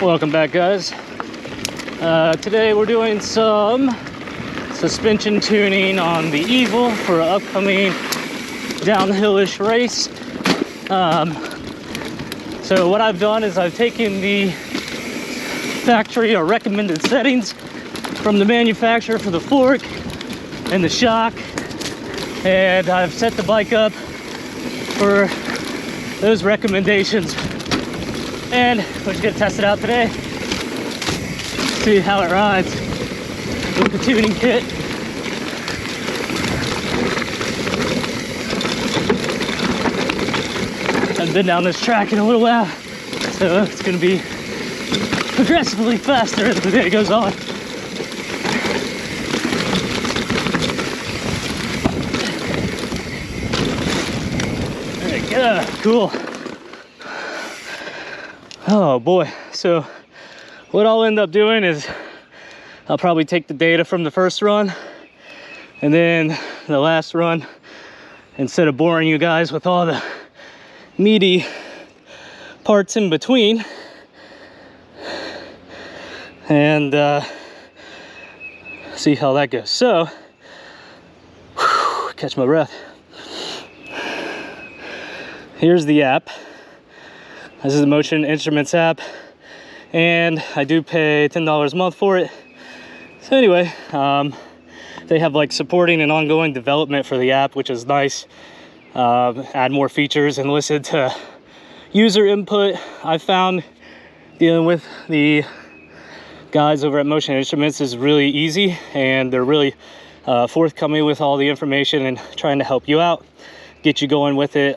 Welcome back, guys. Today we're doing some suspension tuning on the EVIL for an upcoming downhillish race. So what I've done is I've taken the factory or recommended settings from the manufacturer for the fork and the shock, and I've set the bike up for those recommendations, and we're just gonna test it out today, see how it rides with the tuning kit. I've been down this track in a little while, so it's gonna be progressively faster as the day goes on. There we go, cool. Oh boy, so what I'll end up doing is I'll probably take the data from the first run and then the last run, instead of boring you guys with all the meaty parts in between, and see how that goes. So, catch my breath. Here's the app. This is the Motion Instruments app, and I do pay $10 a month for it. So anyway, they have like supporting and ongoing development for the app, which is nice. Add more features and listen to user input. I found dealing with the guys over at Motion Instruments is really easy, and they're really forthcoming with all the information and trying to help you out, get you going with it.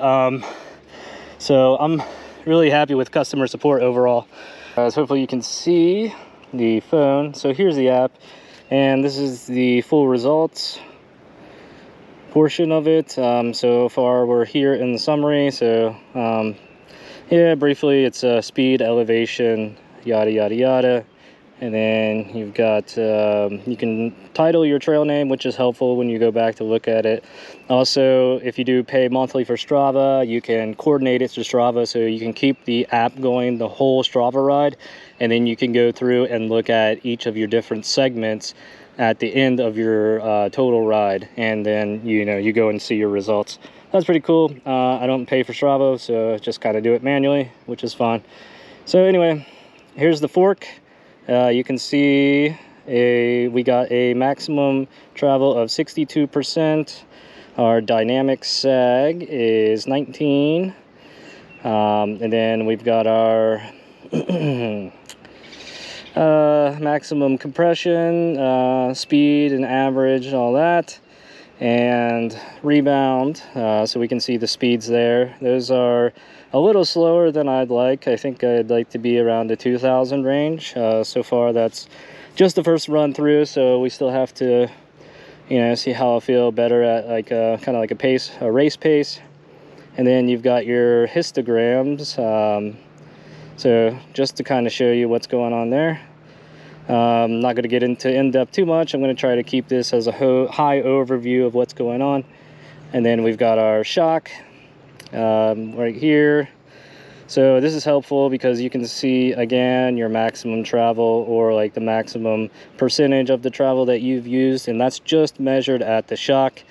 So I'm really happy with customer support overall. So hopefully you can see the phone. So here's the app, and this is the full results portion of it. So far we're here in the summary. So yeah, briefly it's speed, elevation, yada yada yada, and then you've got you can title your trail name, which is helpful when you go back to look at it. Also, if you do pay monthly for Strava, you can coordinate it to Strava, so you can keep the app going the whole Strava ride, and then you can go through and look at each of your different segments at the end of your total ride, and then you go and see your results. That's pretty cool. I don't pay for Strava, so just kind of do it manually, which is fine. So anyway, here's the fork. You can see we got a maximum travel of 62%. Our dynamic sag is 19, and then we've got our maximum compression, speed and average and all that, and rebound. So we can see the speeds there. Those are a little slower than I'd like. I think I'd like to be around the 2,000 range. So far that's just the first run through, so we still have to see how I feel better at like kind of like a race pace. And then you've got your histograms, so just to kind of show you what's going on there. I'm not going to get into in-depth too much. I'm going to try to keep this as a high overview of what's going on. And then we've got our shock right here. So this is helpful because you can see again your maximum travel, or like the maximum percentage of the travel that you've used, and that's just measured at the shock.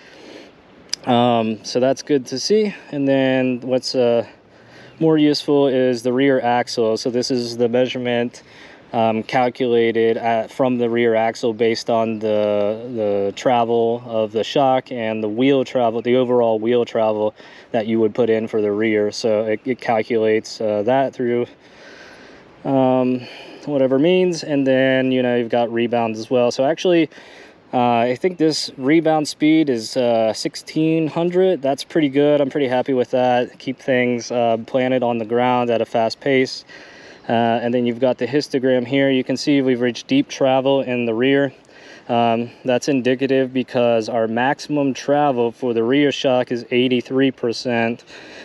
So that's good to see. And then what's more useful is the rear axle. So this is the measurement calculated from the rear axle based on the travel of the shock and the wheel travel, the overall wheel travel that you would put in for the rear. So it calculates that through whatever means. And then you've got rebound as well. So actually I think this rebound speed is 1600. That's pretty good. I'm pretty happy with that. Keep things planted on the ground at a fast pace. And then you've got the histogram here. You can see we've reached deep travel in the rear. That's indicative because our maximum travel for the rear shock is 83%. And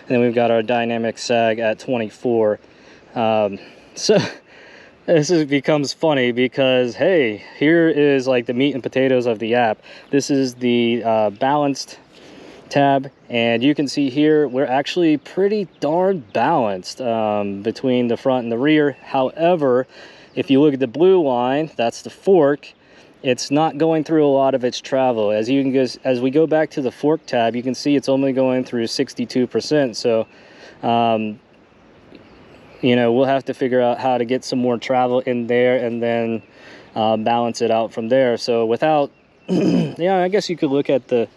then we've got our dynamic sag at 24. So this becomes funny because, hey, here is like the meat and potatoes of the app. This is the balanced tab, and you can see here we're actually pretty darn balanced between the front and the rear. However, if you look at the blue line, that's the fork. It's not going through a lot of its travel. As we go back to the fork tab, you can see it's only going through 62%. So you know, we'll have to figure out how to get some more travel in there and then balance it out from there. So without yeah, I guess you could look at the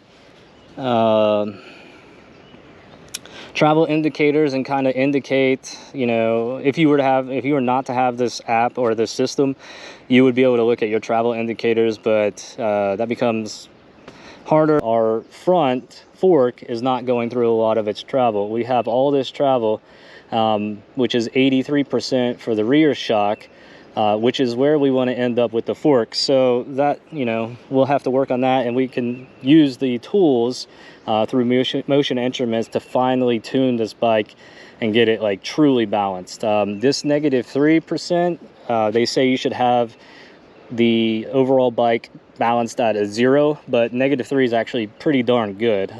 travel indicators and kind of indicate, you know, if you were not to have this app or this system, you would be able to look at your travel indicators, but that becomes harder. Our front fork is not going through a lot of its travel. We have all this travel, which is 83% for the rear shock, which is where we want to end up with the fork. So that, you know, we'll have to work on that, and we can use the tools through motion instruments to finally tune this bike and get it like truly balanced. This -3%, they say you should have the overall bike balanced at a 0, but -3 is actually pretty darn good.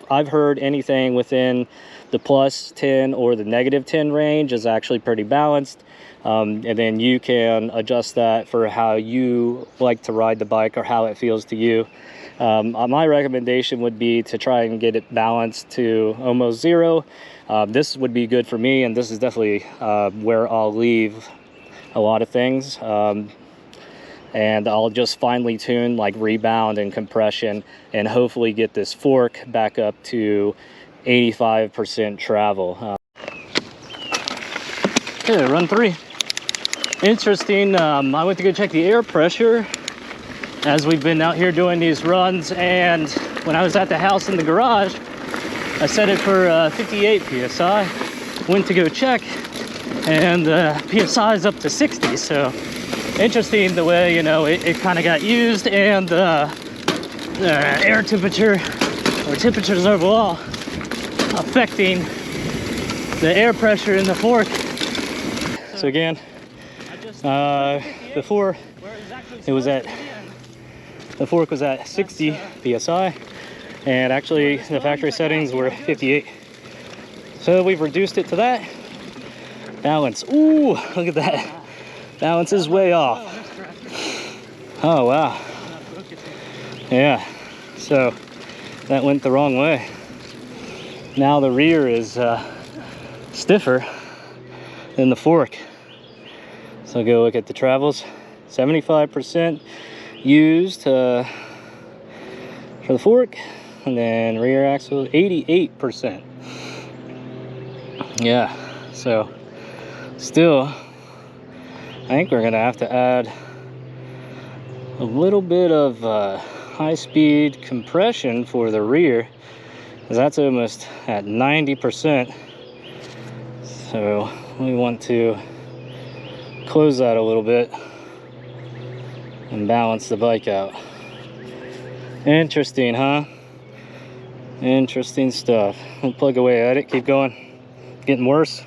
I've heard anything within the +10 or the -10 range is actually pretty balanced. And then you can adjust that for how you like to ride the bike or how it feels to you. My recommendation would be to try and get it balanced to almost 0. This would be good for me, and this is definitely where I'll leave a lot of things. And I'll just finely tune like rebound and compression, and hopefully get this fork back up to 85% travel. Okay, run 3. Interesting. I went to go check the air pressure as we've been out here doing these runs, and when I was at the house in the garage, I set it for 58 psi. Went to go check, and psi is up to 60. So interesting the way, you know, it kind of got used, and the air temperature or temperatures overall affecting the air pressure in the fork. So again, before the fork was at 60 psi, and actually the factory settings were 58. So we've reduced it to that. Balance, ooh, look at that. Balance is way off. Oh wow. Yeah, so that went the wrong way. Now the rear is stiffer than the fork. So go look at the travels. 75% used for the fork, and then rear axle 88%. Yeah, so still I think we're gonna have to add a little bit of high-speed compression for the rear, because that's almost at 90%. So we want to close that a little bit and balance the bike out. Interesting, huh? Interesting stuff. We'll plug away at it, keep going. Getting worse.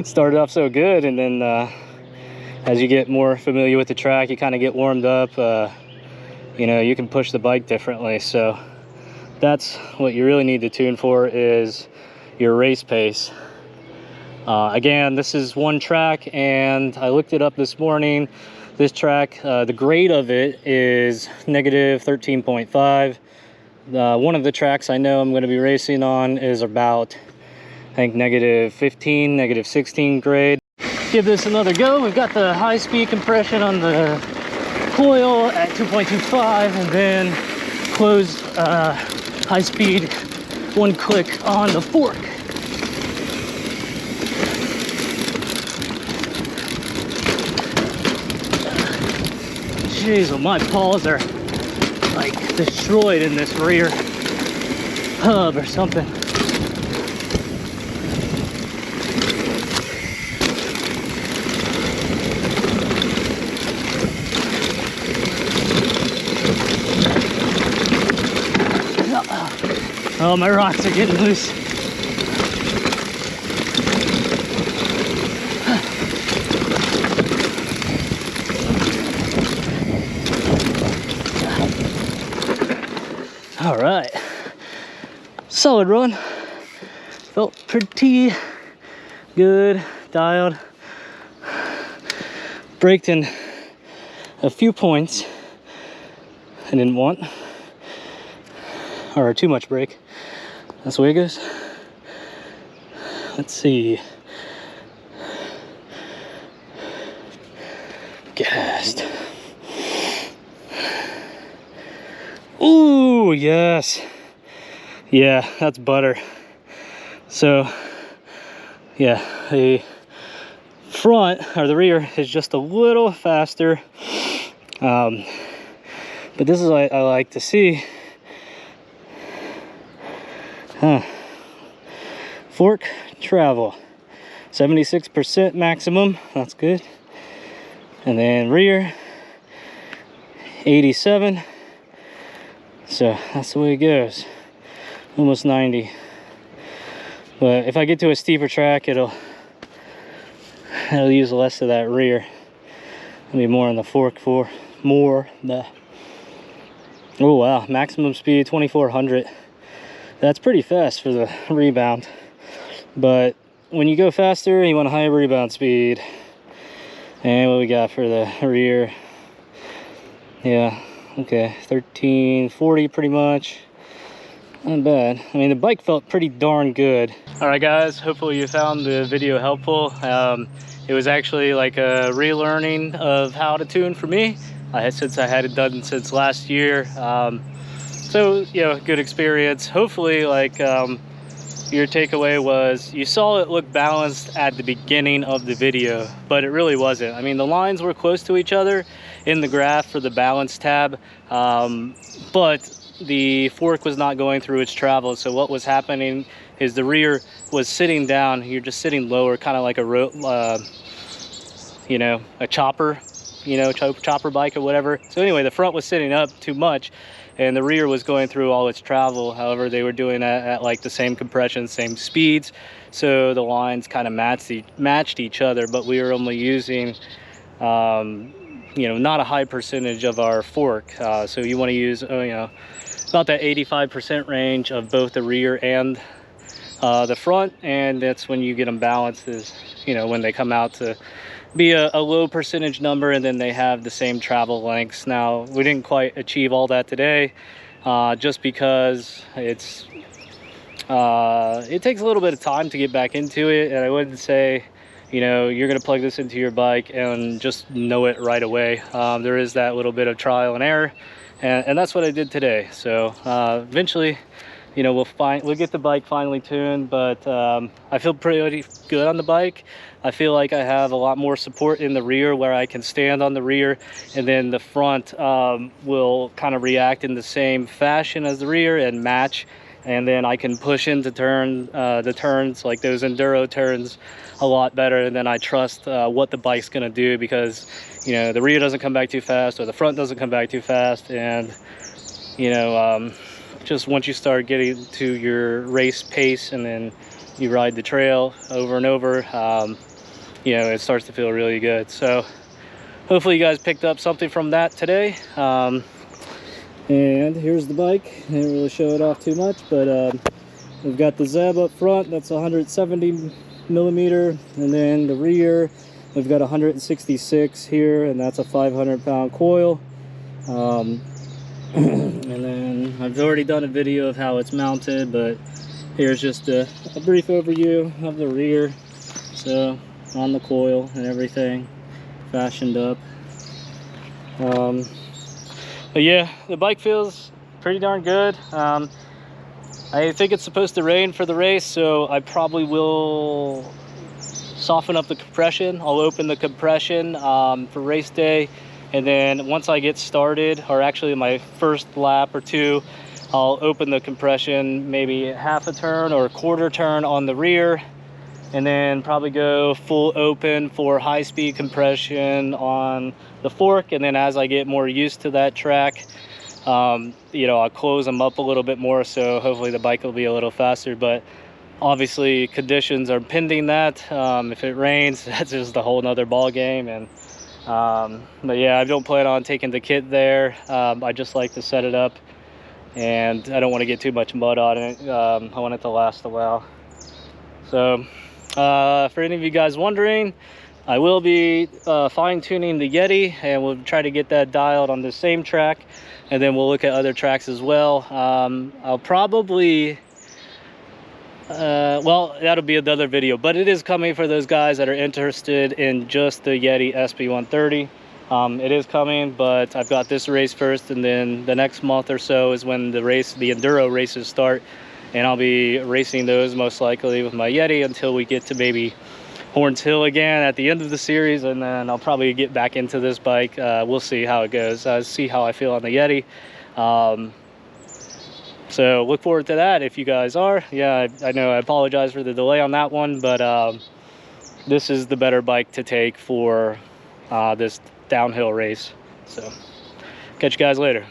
Started off so good, and then as you get more familiar with the track, you kind of get warmed up. You know, you can push the bike differently. So that's what you really need to tune for, is your race pace. Again, this is one track, and I looked it up this morning. This track, the grade of it is -13.5. One of the tracks I know I'm going to be racing on is about, I think, -15, -16 grade. Give this another go. We've got the high-speed compression on the coil at 2.25, and then closed high-speed one click on the fork. Jeez, well, my paws are like destroyed in this rear hub or something. Oh, my rocks are getting loose. All right, solid run. Felt pretty good, dialed. Braked in a few points I didn't want, or too much brake. That's the way it goes. Let's see. Gassed. Ooh, yes. Yeah, that's butter. So, yeah, the front or the rear is just a little faster. But this is what I like to see. Fork travel, 76% maximum. That's good. And then rear, 87. So that's the way it goes. Almost 90. But if I get to a steeper track, it'll use less of that rear. It'll be more on the fork for more the. Oh wow, maximum speed 2400. That's pretty fast for the rebound. But when you go faster, you want a higher rebound speed. And what we got for the rear? Yeah, okay, 1340 pretty much. Not bad. I mean, the bike felt pretty darn good. All right, guys, hopefully you found the video helpful. It was actually like a relearning of how to tune for me, since I had it done since last year. So, you know, good experience. Hopefully, like, your takeaway was you saw it look balanced at the beginning of the video, but it really wasn't. I mean, the lines were close to each other in the graph for the balance tab, but the fork was not going through its travel. So what was happening is the rear was sitting down. You're just sitting lower, kind of like a you know, a chopper, you know, chopper bike or whatever. So anyway, the front was sitting up too much and the rear was going through all its travel. However, they were doing it at like the same compression, same speeds, so the lines kind of matched each other, but we were only using you know, not a high percentage of our fork. So you want to use you know, about that 85% range of both the rear and the front, and that's when you get them balanced, is, you know, when they come out to be a low percentage number and then they have the same travel lengths. Now, we didn't quite achieve all that today, just because it takes a little bit of time to get back into it, and I wouldn't say, you know, you're going to plug this into your bike and just know it right away. There is that little bit of trial and error, and that's what I did today. So eventually, you know, we'll get the bike finally tuned, but I feel pretty good on the bike. I feel like I have a lot more support in the rear where I can stand on the rear, and then the front will kind of react in the same fashion as the rear and match, and then I can push into the turns, like those enduro turns, a lot better, and then I trust what the bike's gonna do, because, you know, the rear doesn't come back too fast or the front doesn't come back too fast. And, you know, just once you start getting to your race pace and then you ride the trail over and over, you know, it starts to feel really good. So hopefully you guys picked up something from that today. And here's the bike. I didn't really show it off too much, but we've got the Zeb up front, that's 170 millimeter, and then the rear we've got 166 here, and that's a 500-pound coil. And then I've already done a video of how it's mounted, but here's just a brief overview of the rear. So on the coil and everything, fashioned up. But yeah, the bike feels pretty darn good. I think it's supposed to rain for the race, so I probably will soften up the compression. I'll open the compression for race day, and then once I get started, or actually my first lap or two, I'll open the compression maybe half a turn or a quarter turn on the rear, and then probably go full open for high-speed compression on the fork. And then as I get more used to that track, you know, I'll close them up a little bit more, so hopefully the bike will be a little faster. But obviously conditions are pending that. If it rains, that's just a whole nother ball game. And but yeah, I don't plan on taking the kit there. I just like to set it up and I don't want to get too much mud on it. I want it to last a while. So for any of you guys wondering, I will be fine-tuning the Yeti, and we'll try to get that dialed on the same track, and then we'll look at other tracks as well. I'll probably well, that'll be another video, but it is coming for those guys that are interested in just the Yeti SB130. It is coming, but I've got this race first, and then the next month or so is when the enduro races start, and I'll be racing those most likely with my Yeti until we get to maybe Horns Hill again at the end of the series, and then I'll probably get back into this bike. We'll see how it goes. See how I feel on the Yeti. So look forward to that if you guys are. Yeah, I know I apologize for the delay on that one, but this is the better bike to take for this downhill race. So catch you guys later.